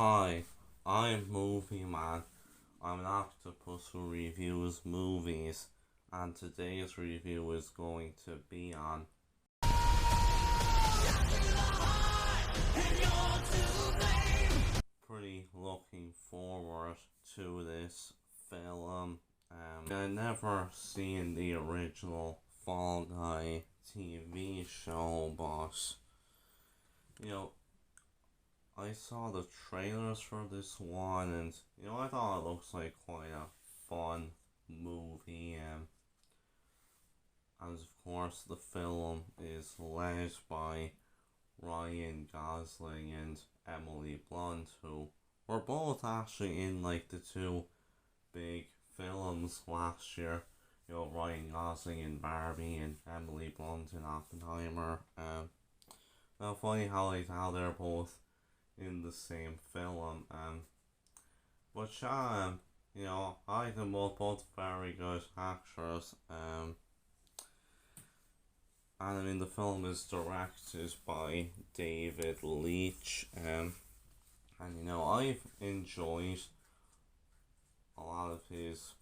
Hi, I'm Movie Man. I'm an octopus who reviews movies, and today's review is going to be on. Pretty looking forward to this film. I never seen the original Fall Guy TV show, but you know, I saw the trailers for this one, and I thought it looks like quite a fun movie. And of course, the film is led by Ryan Gosling and Emily Blunt, who were both actually in like the two big films last year. Ryan Gosling in Barbie and Emily Blunt in Oppenheimer. Now funny how they're both in the same film. But yeah, I think them both very good actors. And I mean the film is directed by David Leitch. And I've enjoyed a lot of his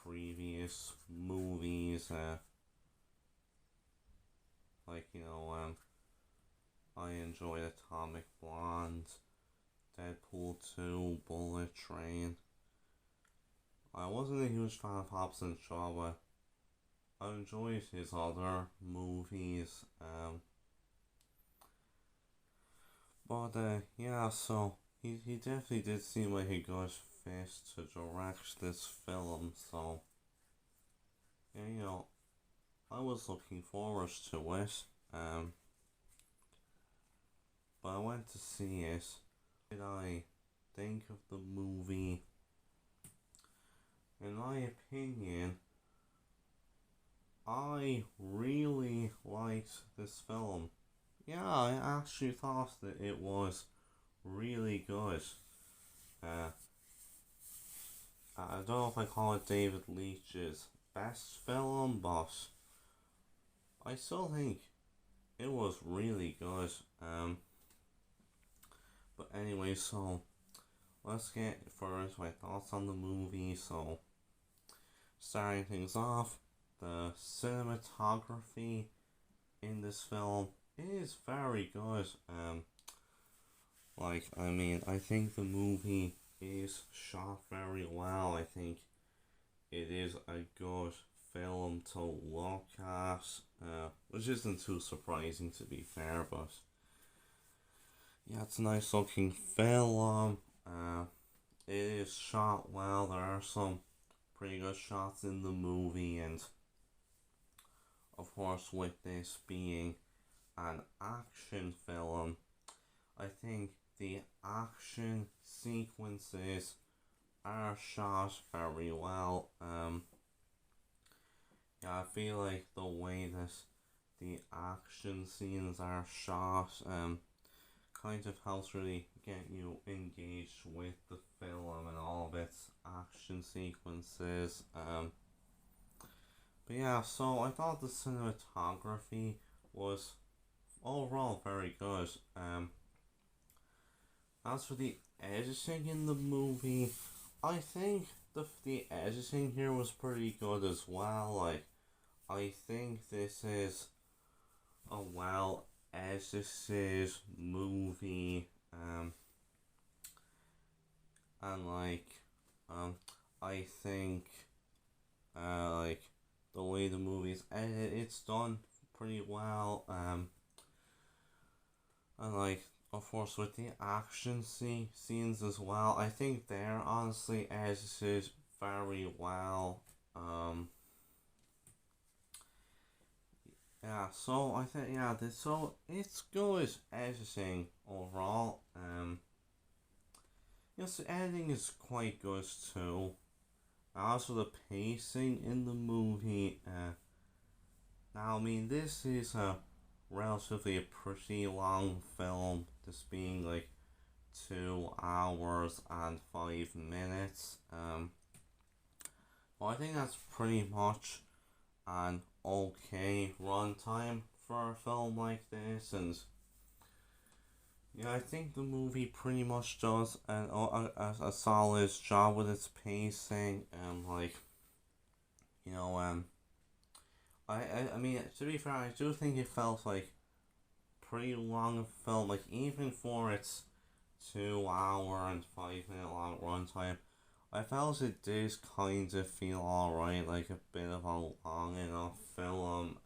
previous movies. Like I enjoyed Atomic Blonde, Deadpool 2, Bullet Train. I wasn't a huge fan of Hobbs and Shaw, but I enjoyed his other movies. Yeah, so he definitely did seem like a good fit to direct this film. So yeah, I was looking forward to it. But I went to see it. What did I think of the movie? In my opinion, I really liked this film. Yeah, I actually thought that it was really good. Uh, I don't know if I call it David Leitch's best film, but I still think it was really good. But anyway, so let's get first my thoughts on the movie. So, starting things off, the cinematography in this film is very good. I think the movie is shot very well. I think it is a good film to look at, which isn't too surprising to be fair, but yeah, it's a nice looking film. It is shot well. There are some pretty good shots in the movie, and of course, with this being an action film, I think the action sequences are shot very well. Yeah, I feel like the way that the action scenes are shot, kind of helps really get you engaged with the film and all of its action sequences. But yeah, so I thought the cinematography was overall very good. As for the editing in the movie, I think the editing here was pretty good as well. Like, I think this is a well edited movie. And I think like the way the movie's edited, it's done pretty well. And of course with the action scenes as well, I think they're honestly edited very well. Yeah, so I think so it's good editing overall. Yes, the editing is quite good too. Also, the pacing in the movie. Now, I mean, this is a relatively a pretty long film. This being like 2 hours and 5 minutes. Well, I think that's pretty much an okay runtime for a film like this, and Yeah, I think the movie pretty much does a solid job with its pacing. You know, I mean, to be fair, I do think it felt like pretty long film. Like even for its 2 hour and 5 minute long runtime, I felt it did kind of feel alright, like a bit of a long enough film.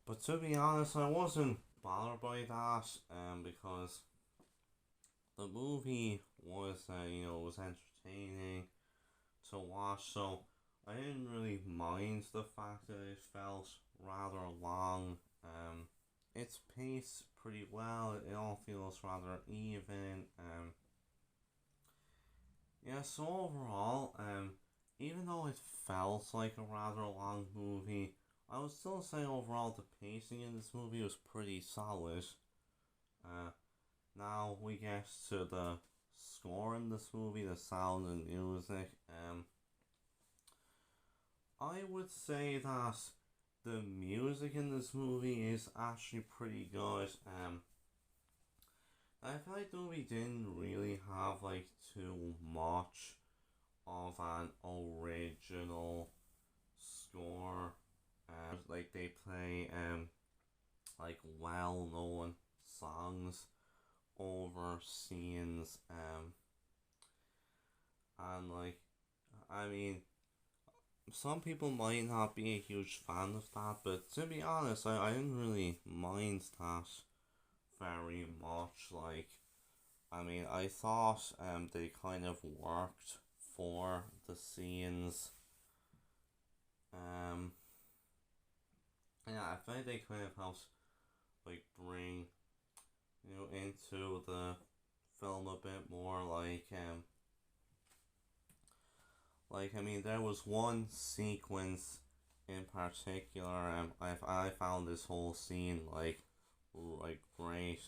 But to be honest, I wasn't bothered by that. Because the movie was, was entertaining to watch, so I didn't really mind the fact that it felt rather long. It's paced pretty well. It all feels rather even. Yeah. So overall, even though it felt like a rather long movie, I would still say overall the pacing in this movie was pretty solid. Uh, Now we get to the score in this movie, the sound and music. I would say that the music in this movie is actually pretty good. I feel like the movie didn't really have like too much of an original score. Like they play like well known songs over scenes. And like I mean, some people might not be a huge fan of that, but to be honest, I didn't really mind that very much. Like, I mean, I thought they kind of worked for the scenes. Um, yeah, I think they kind of helped like bring into the film a bit more. Like I mean, there was one sequence in particular. I found this whole scene like great.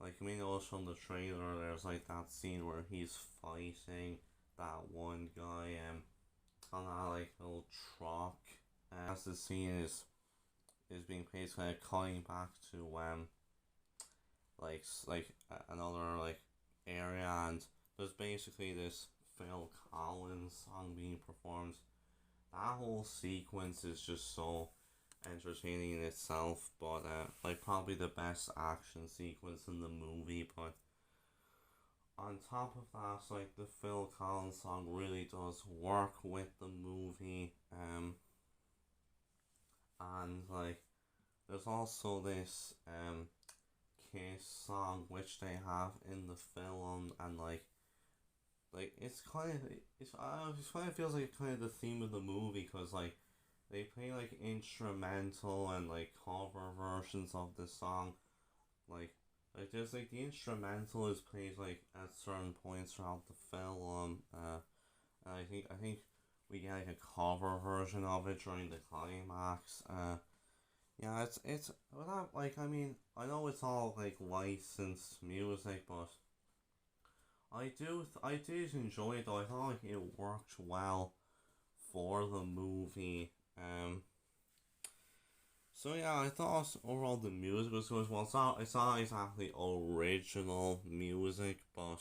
Like I mean, it was from the trailer. There's like that scene where he's fighting that one guy on that like little truck. As the scene is being paced, kind of calling back to another like area, and there's basically this Phil Collins song being performed. That whole sequence is just so entertaining in itself, but like probably the best action sequence in the movie. But on top of that, like the Phil Collins song really does work with the movie. And like there's also this Kiss song which they have in the film, and like it's kind of feels like kind of the theme of the movie, because like they play like instrumental and like cover versions of the song. Like there's like the instrumental is played like at certain points throughout the film. And I think we get like a cover version of it during the climax. Yeah, it's without like I mean I know it's all like licensed music, but I did enjoy it though. I thought like it worked well for the movie. So yeah, I thought overall the music was good. Well, it's not exactly original music, but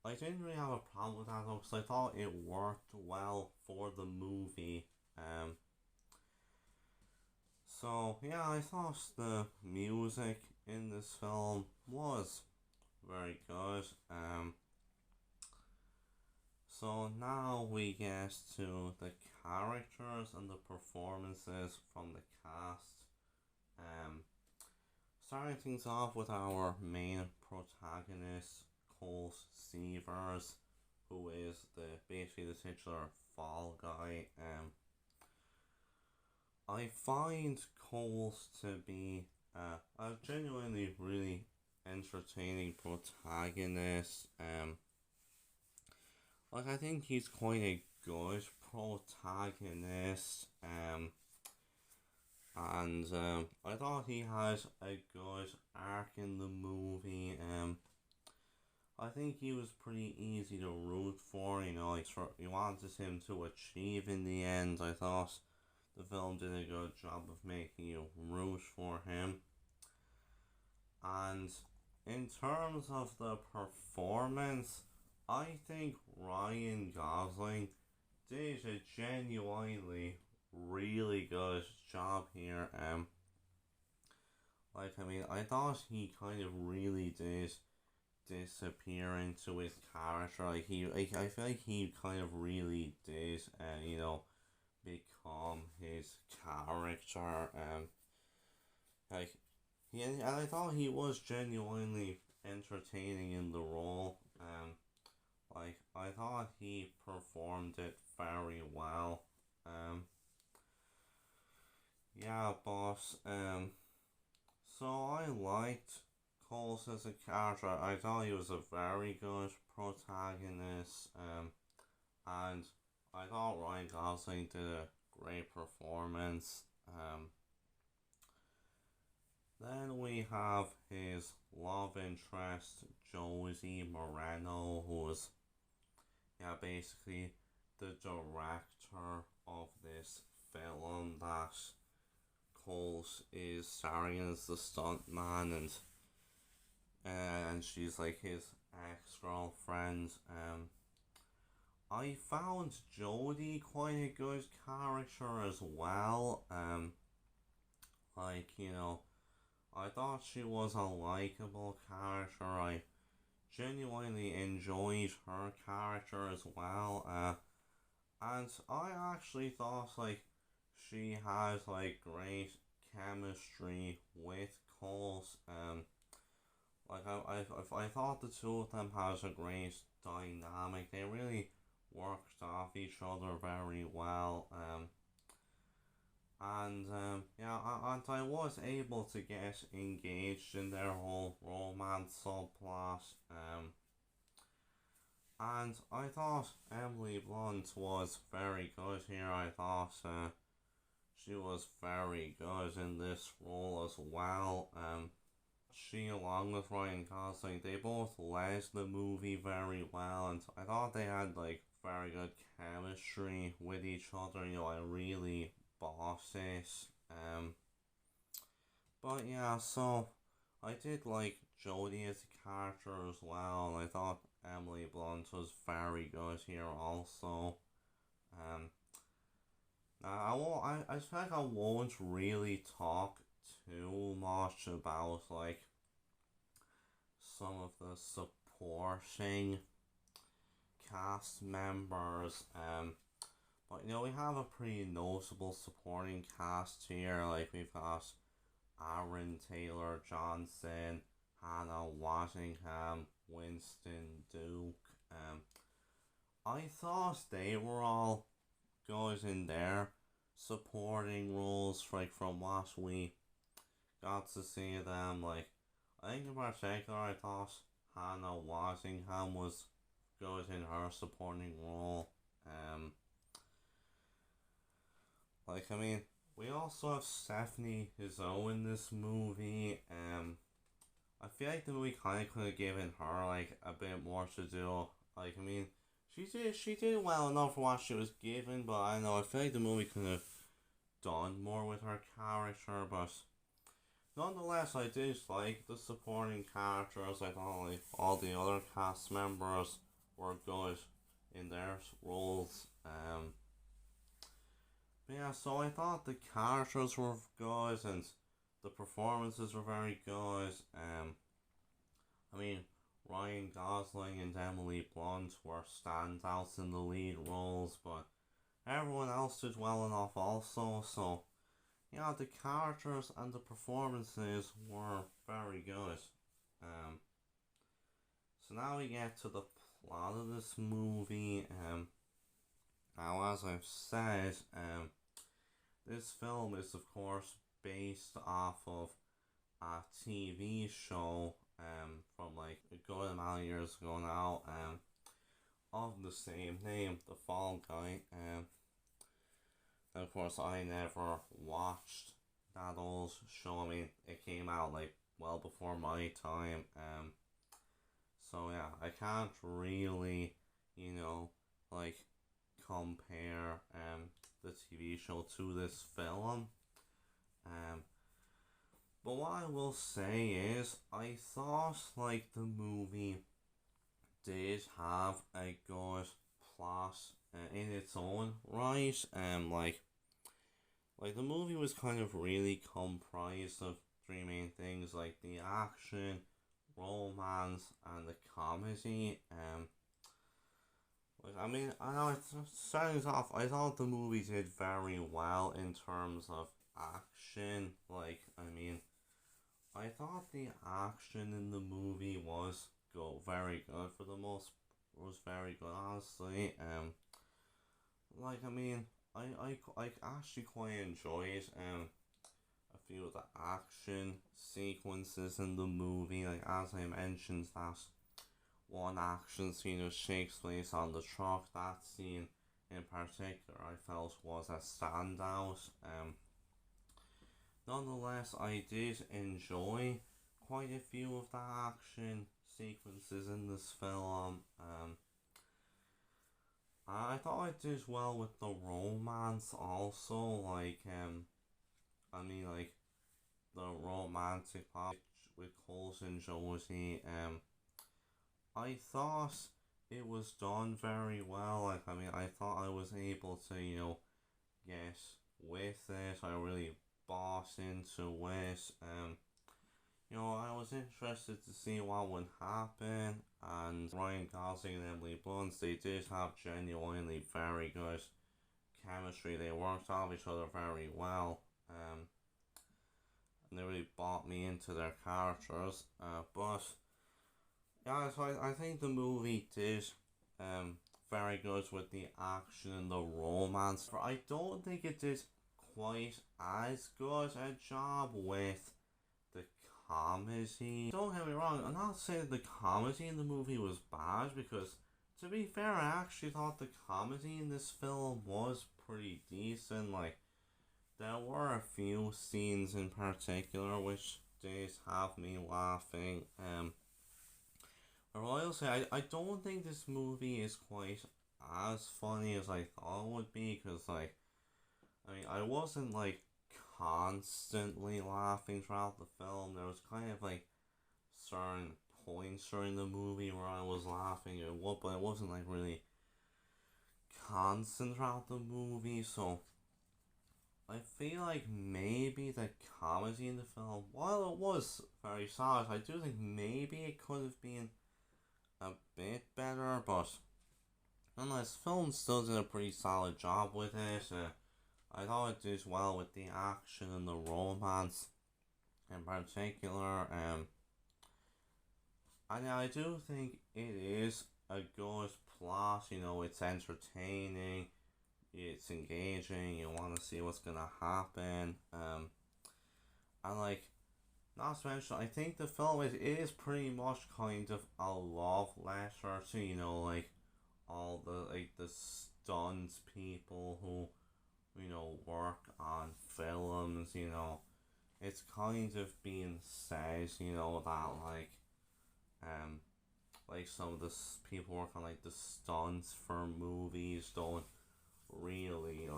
I didn't really have a problem with that though, because I thought it worked well for the movie. Um, so yeah, I thought the music in this film was very good. So now we get to the characters and the performances from the cast. Um, Starting things off with our main protagonist, Cole Severs, who is the basically the titular fall guy. I find Cole to be a genuinely really entertaining protagonist. Like I think he's quite a good protagonist. And I thought he had a good arc in the movie. I think he was pretty easy to root for. You know, you wanted him to achieve in the end. I thought the film did a good job of making you root for him. And in terms of the performance, I think Ryan Gosling did a genuinely really good job here. I thought he kind of really did disappear into his character. I feel like he kind of really did, become his character. Like and I thought he was genuinely entertaining in the role. I thought he performed it very well. Yeah, boss. So I liked Coles as a character. I thought he was a very good protagonist. And I thought Ryan Gosling did a great performance. Then we have his love interest, Josie Moreno, who was, basically the director of this film that Coles is starring as the stuntman, and she's like his ex-girlfriend. I found Jodie quite a good character as well. I thought she was a likable character. I genuinely enjoyed her character as well. And I actually thought she has great chemistry with Coles. I thought the two of them has a great dynamic. They really worked off each other very well. And I was able to get engaged in their whole romance subplot. And I thought Emily Blunt was very good here. I thought she was very good in this role as well. She, along with Ryan Gosling, they both led the movie very well, and I thought they had very good chemistry with each other. I really bought it. But yeah, so I did like Jodie as a character as well, and I thought Emily Blunt was very good here also. Now I feel like I won't really talk too much about some of the supporting cast members. But we have a pretty notable supporting cast here. We've got Aaron Taylor Johnson, Hannah Waddingham, Winston Duke. I thought they were all good in their supporting roles. From what we got to see them. I think in particular, I thought Hannah Waddingham was good in her supporting role. We also have Stephanie Hizzo in this movie. I feel like the movie kind of could have given her a bit more to do. She did well enough for what she was given, but I don't know, I feel like the movie could have done more with her character, but nonetheless, I did like the supporting characters. I thought all the other cast members were good in their roles. But yeah, so I thought the characters were good and the performances were very good. Ryan Gosling and Emily Blunt were standouts in the lead roles, but everyone else did well enough also. So yeah, the characters and the performances were very good. So now we get to the plot of this movie. Now, as I've said, this film is of course based off of a TV show from a good amount of years ago now, of the same name, The Fall Guy. And of course, I never watched that old show. It came out well before my time. So yeah, I can't really, compare the TV show to this film. Um, but what I will say is, I thought like the movie did have a good plot in its own right. Like the movie was kind of really comprised of three main things, like the action, romance, and the comedy. Like I mean, I know it's starting off. I thought the movie did very well in terms of action. Like I mean, I thought the action in the movie was very good for the most. Was very good, honestly. Like I mean, I actually quite enjoyed a few of the action sequences in the movie. Like as I mentioned, that one action scene which takes place on the truck. That scene in particular, I felt was a standout. Nonetheless, I did enjoy quite a few of the action sequences in this film. I thought I did well with the romance also. I mean, like the romantic part with Coles and Josie. I thought it was done very well. Like, I mean, I thought I was able to, get with it. I really bought into it. I was interested to see what would happen. And Ryan Gosling and Emily Blunt, they did have genuinely very good chemistry. They worked off each other very well. And they really bought me into their characters. But yeah, so I think the movie did very good with the action and the romance. But I don't think it did quite as good a job with the comedy. Don't get me wrong, I'm not saying the comedy in the movie was bad, because to be fair, I actually thought the comedy in this film was pretty decent. Like, there were a few scenes in particular which did have me laughing. But I'll say, I don't think this movie is quite as funny as I thought it would be, because, like, I mean, I wasn't, like, constantly laughing throughout the film. There was kind of, like, certain points during the movie where I was laughing, but it wasn't, like, really constant throughout the movie, so I feel like maybe the comedy in the film, while it was very solid, I do think maybe it could have been a bit better, but nonetheless, film still did a pretty solid job with it. I thought it did well with the action and the romance in particular. And I do think it is a good plot. It's entertaining, it's engaging. You want to see what's gonna happen. And like, not to mention, I think the film is pretty much kind of a love letter to like all the stunt people who work on films. It's kind of being said that um some of the people work on like the stunts for movies don't really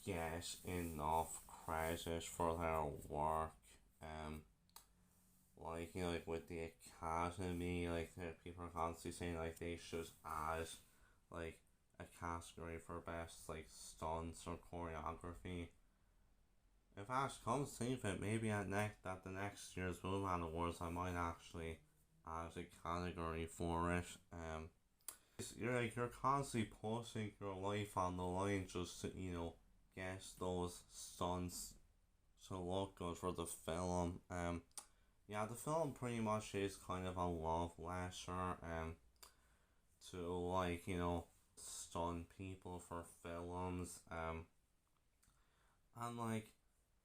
get enough credit for their work. Um, like with the Academy, people are constantly saying like they should add like a category for best like stunts or choreography. If Ash comes to think of it, maybe at the next year's Woman Awards, I might actually add a category for it. You're constantly putting your life on the line just to get those stunts to look good for the film. Yeah, the film pretty much is kind of a love letter to stunt people for films. And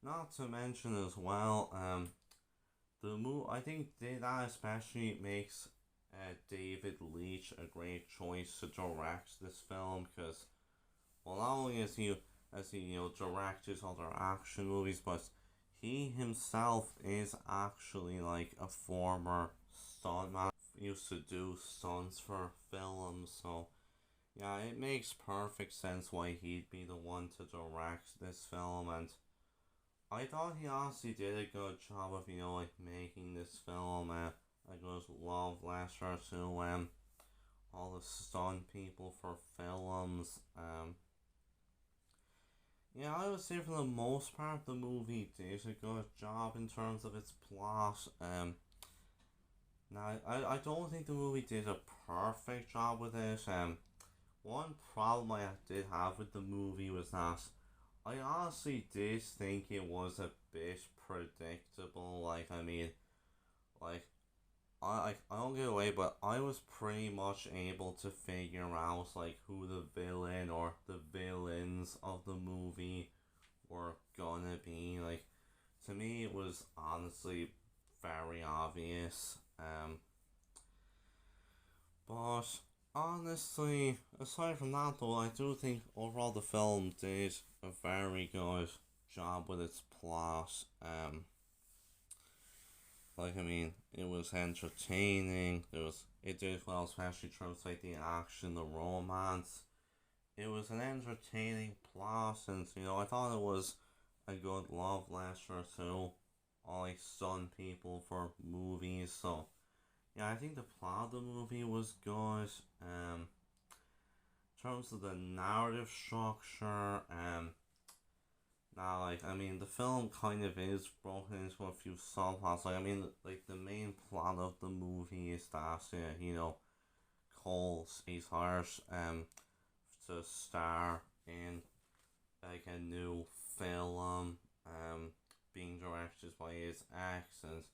not to mention as well, I think that especially makes David Leitch a great choice to direct this film, because well, not only as he directed other action movies, but he himself is actually like a former stuntman. Used to do stunts for films, so Yeah, it makes perfect sense why he'd be the one to direct this film, and I thought he honestly did a good job of, like making this film a good love letter to all the stunt people for films. Yeah, I would say for the most part the movie did a good job in terms of its plot. Now I don't think the movie did a perfect job with it. One problem I did have with the movie was that I honestly did think it was a bit predictable. Like I don't get away, but I was pretty much able to figure out like who the villain or the villains of the movie were gonna be. Like to me, it was honestly very obvious. But honestly, aside from that though, I do think overall the film did a very good job with its plot. It was entertaining. It did well, especially in terms of like the action, the romance. It was an entertaining plot, and I thought it was a good love letter to all like stunt people for movies. So yeah, I think the plot of the movie was good. In terms of the narrative structure, now the film kind of is broken into a few subplots. Like the main plot of the movie is that Cole's he's hired to star in like a new film being directed by his ex, and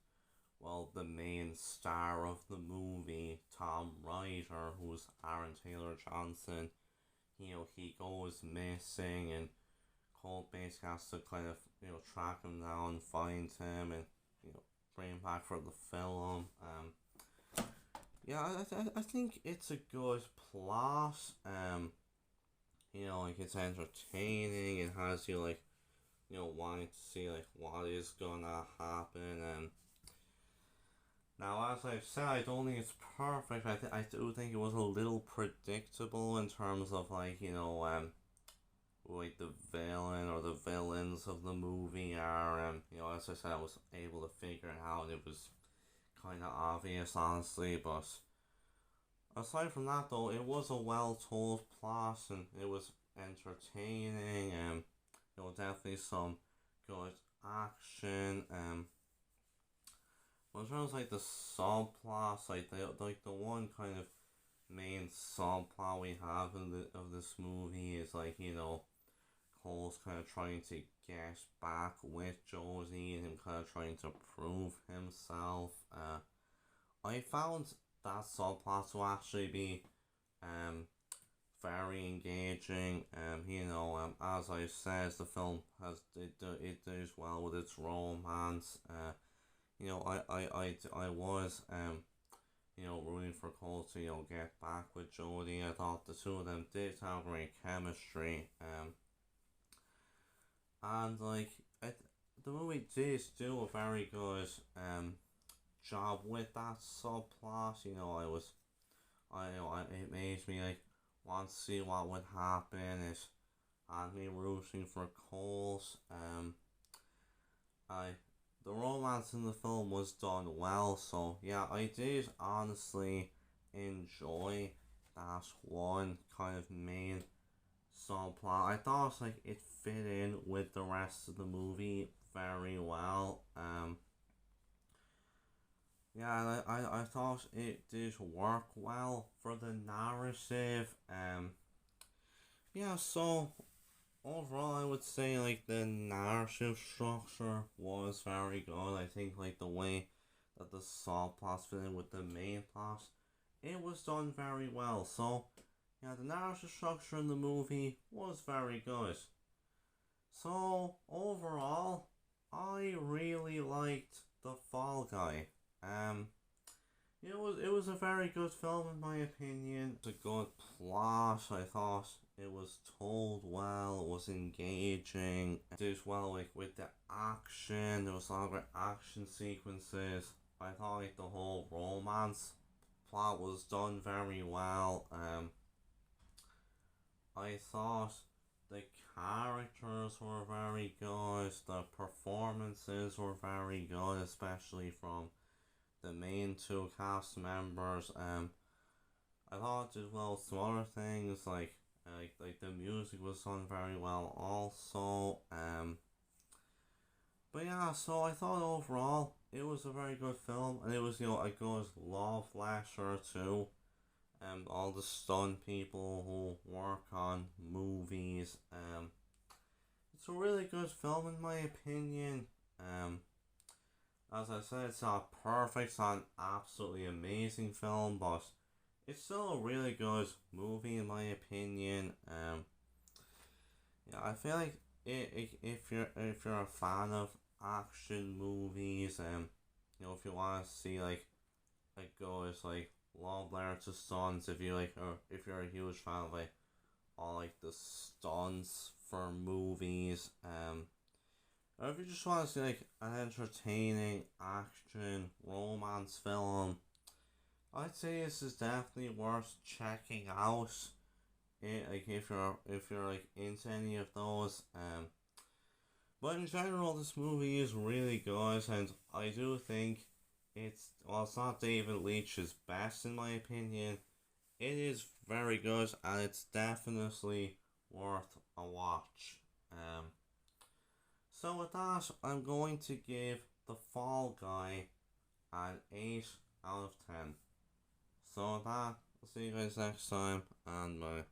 well, the main star of the movie, Tom Ryder, who's Aaron Taylor Johnson, he goes missing, and Cole basically has to kind of track him down, find him, and bring him back for the film. Yeah, I think it's a good plot. Like it's entertaining. It has you like wanting to see like what is gonna happen. Now, as I've said, I don't think it's perfect. I do think it was a little predictable in terms of like the villain or the villains of the movie are. As I said, I was able to figure it out. It was kind of obvious, honestly, but aside from that, though, it was a well told plot and it was entertaining. Definitely some good action. But in terms of, like the subplots, like the one kind of main subplot we have of this movie is Cole's kind of trying to get back with Josie and him kind of trying to prove himself. I found that subplot to actually be um very engaging. As I said, the film it does well with its romance. I was rooting for Cole to get back with Jodie. I thought the two of them did have great chemistry. And the movie did do a very good job with that subplot. It made me want to see what would happen. It had me rooting for Coles. I The romance in the film was done well, so yeah, I did honestly enjoy that one kind of main subplot. I thought it fit in with the rest of the movie very well. Yeah, and I thought it did work well for the narrative. Yeah, so overall, I would say the narrative structure was very good. I think the way that the subplots fit in with the main plot, it was done very well. So yeah, the narrative structure in the movie was very good. So overall, I really liked The Fall Guy. Um, it was a very good film in my opinion. It's a good plot. I thought it was told well. It was engaging. It did well with the action. There was a lot of great action sequences. I thought the whole romance plot was done very well. I thought the characters were very good, the performances were very good, especially from the main two cast members. I thought as well some other things like the music was done very well also. But yeah, so I thought overall it was a very good film, and it was a good love letter too. All the stunt people who work on movies. It's a really good film in my opinion. Um, as I said, it's not perfect, it's not an absolutely amazing film, but it's still a really good movie in my opinion. Yeah, I feel like if you're a fan of action movies, if you want to see like goes like love letter to stunts, if you like, or if you're a huge fan of like all like the stunts for movies, or if you just want to see like an entertaining action romance film, I'd say this is definitely worth checking out. Like if you're like into any of those, but in general, this movie is really good, and I do think it's not David Leitch's best in my opinion. It is very good, and it's definitely worth a watch. So with that, I'm going to give The Fall Guy an 8 out of 10. So with that, I'll see you guys next time, and bye.